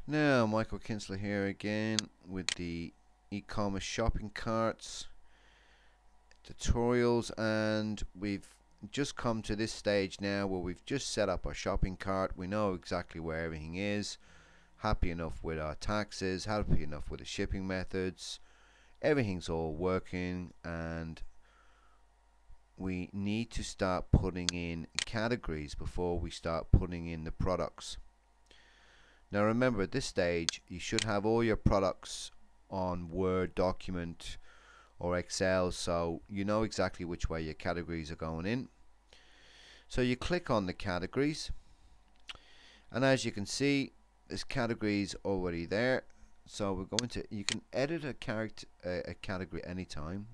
Now, Michael Kinsler here again with the e-commerce shopping carts tutorials, and we've just come to this stage now where we've just set up our shopping cart. We know exactly where everything is, happy enough with our taxes, happy enough with the shipping methods, everything's all working, and we need to start putting in categories before we start putting in the products. Now remember, at this stage you should have all your products on Word document or Excel, so you know exactly which way your categories are going in. So you click on the categories, and as you can see, this category is already there. So we're going to, you can edit a category anytime,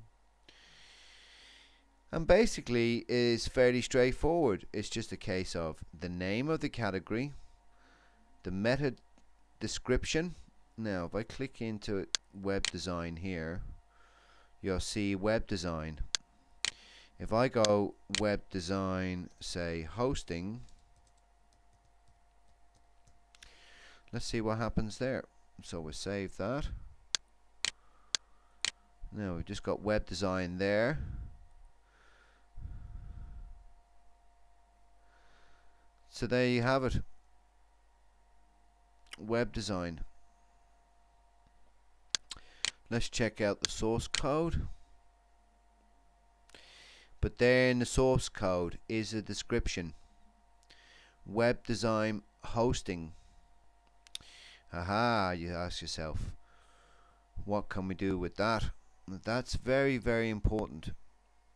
and basically is fairly straightforward. It's just a case of the name of the category, the meta description. Now if I click into web design here, you'll see web design. If I go web design, say hosting, let's see what happens there. So we'll save that. Now we've just got web design there. So there you have it, web design. Let's check out the source code. But there in the source code is a description. Web design hosting. Aha, you ask yourself, what can we do with that? That's very, very important.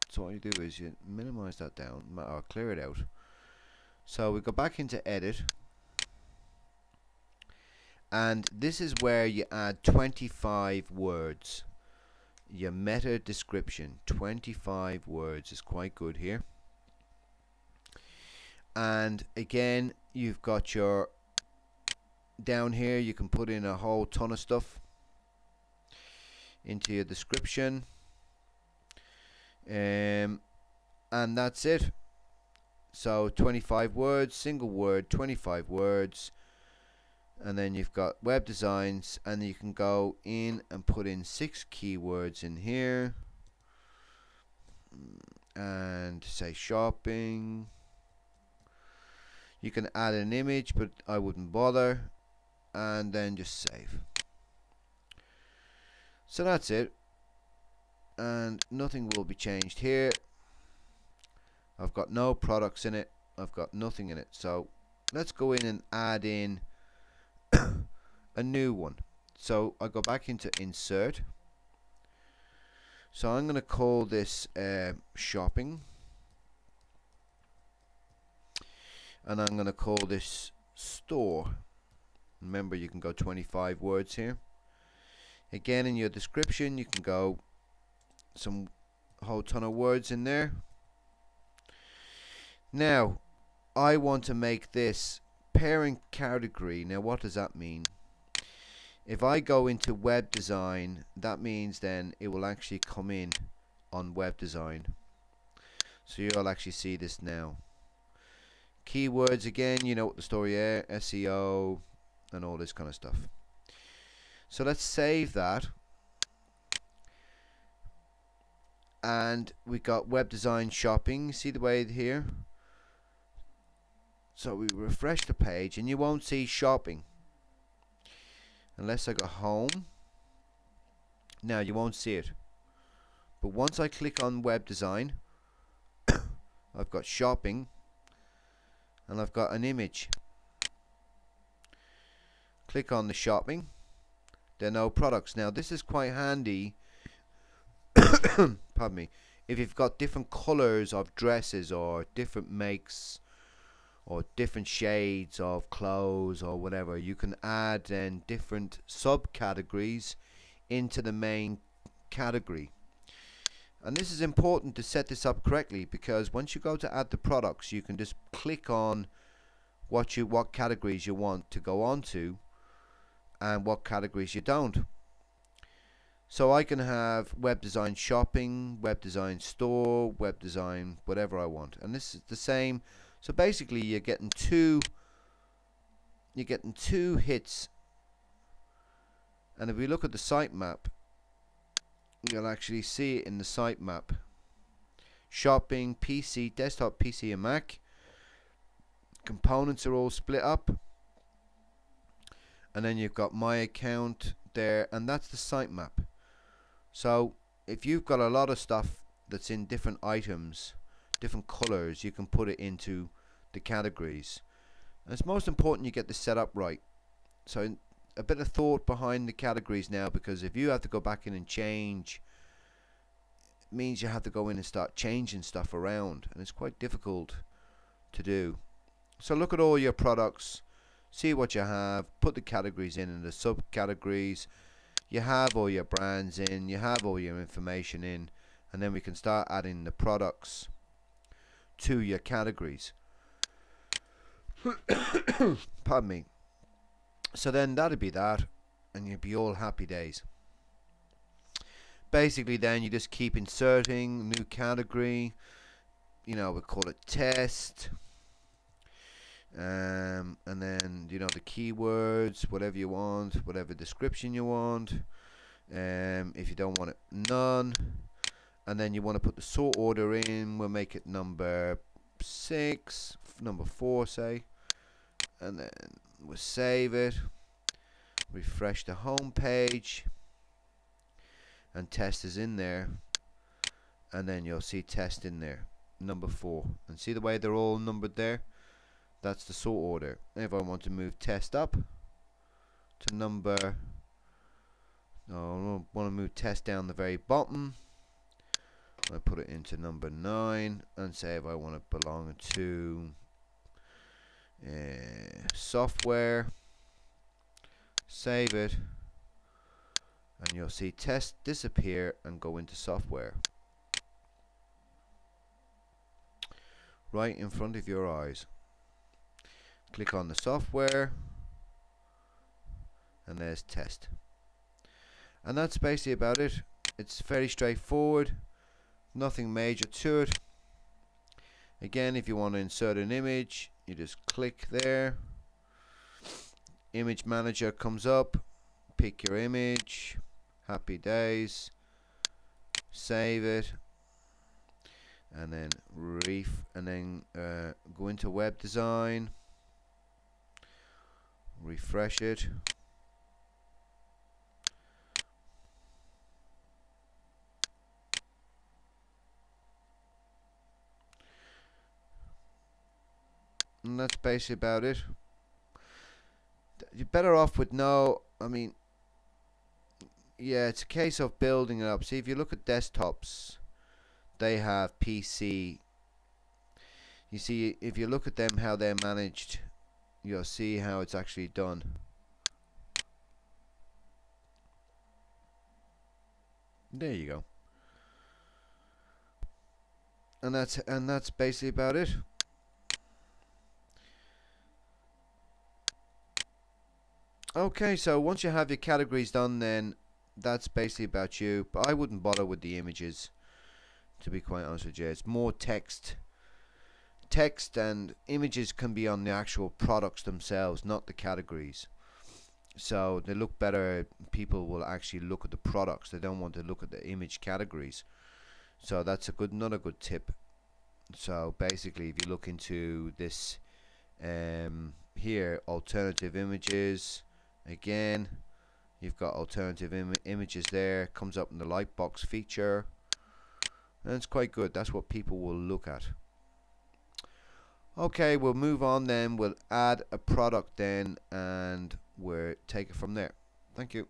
So what you do is you minimize that down or clear it out. So we go back into edit, and this is where you add 25 words. Your meta description, 25 words is quite good here. And again, you've got your, down here you can put in a whole ton of stuff into your description, and that's it. So 25 words, single word, 25 words. And then you've got web designs, and you can go in and put in 6 keywords in here, and say shopping. You can add an image, but I wouldn't bother, and then just save. So that's it, and nothing will be changed here. I've got no products in it, I've got nothing in it. So let's go in and add in a new one. So I go back into insert. So I'm going to call this shopping, and I'm going to call this store. Remember, you can go 25 words here. Again, in your description you can go some whole ton of words in there. Now I want to make this parent category. Now what does that mean? If I go into web design, that means then it will actually come in on web design. So you'll actually see this now. Keywords, again, you know what the story is, SEO and all this kind of stuff. So let's save that, and we got web design shopping. See the way here? So we refresh the page and you won't see shopping unless I go home. Now you won't see it, but once I click on web design, I've got shopping and I've got an image. Click on the shopping, there are no products. Now this is quite handy pardon me, if you've got different colors of dresses or different makes or different shades of clothes or whatever, you can add then different subcategories into the main category. And this is important to set this up correctly, because once you go to add the products, you can just click on what categories you want to go on to and what categories you don't. So I can have web design shopping, web design store, web design whatever I want, and this is the same. So basically you're getting two hits And if we look at the sitemap, you'll actually see it in the sitemap. Shopping, PC, desktop, PC and Mac. Components are all split up. And then you've got my account there, and that's the sitemap. So if you've got a lot of stuff that's in different items, different colors, you can put it into the categories. And it's most important you get this set up right. So a bit of thought behind the categories now, because if you have to go back in and change, it means you have to go in and start changing stuff around, and it's quite difficult to do. So look at all your products, see what you have, put the categories in and the subcategories. You have all your brands in, you have all your information in, and then we can start adding the products to your categories. Pardon me. So then that'll be that, and you'll be all happy days. Basically then you just keep inserting new category, you know, we call it test, and then, you know, the keywords, whatever you want, whatever description you want. If you don't want it, none. And then you want to put the sort order in. We'll make it number 6, number 4 say, and then we'll save it, refresh the home page, and test is in there, and then you'll see test in there, number 4, and see the way they're all numbered there. That's the sort order. If I want to move test up to number, no, I want to move test down the very bottom, I put it into number 9, and say if I want to belong to software, save it, and you'll see test disappear and go into software right in front of your eyes. Click on the software, and there's test. And that's basically about it. It's very straightforward, nothing major to it. Again, if you want to insert an image, you just click there, image manager comes up, pick your image, happy days, save it, and then go into web design, refresh it, and that's basically about it. You're better off with no, I mean, yeah, it's a case of building it up. See, if you look at desktops, they have PC. You see, if you look at them, how they're managed, you'll see how it's actually done. There you go. And that's basically about it. Okay, so once you have your categories done, then that's basically about you. But I wouldn't bother with the images, to be quite honest with you. It's more text. Text and images can be on the actual products themselves, not the categories. So they look better. People will actually look at the products. They don't want to look at the image categories. So that's another good tip. So basically, if you look into this here, alternative images, again, you've got alternative images there. Comes up in the lightbox feature, and it's quite good. That's what people will look at. Okay, we'll move on then. We'll add a product then, and we'll take it from there. Thank you.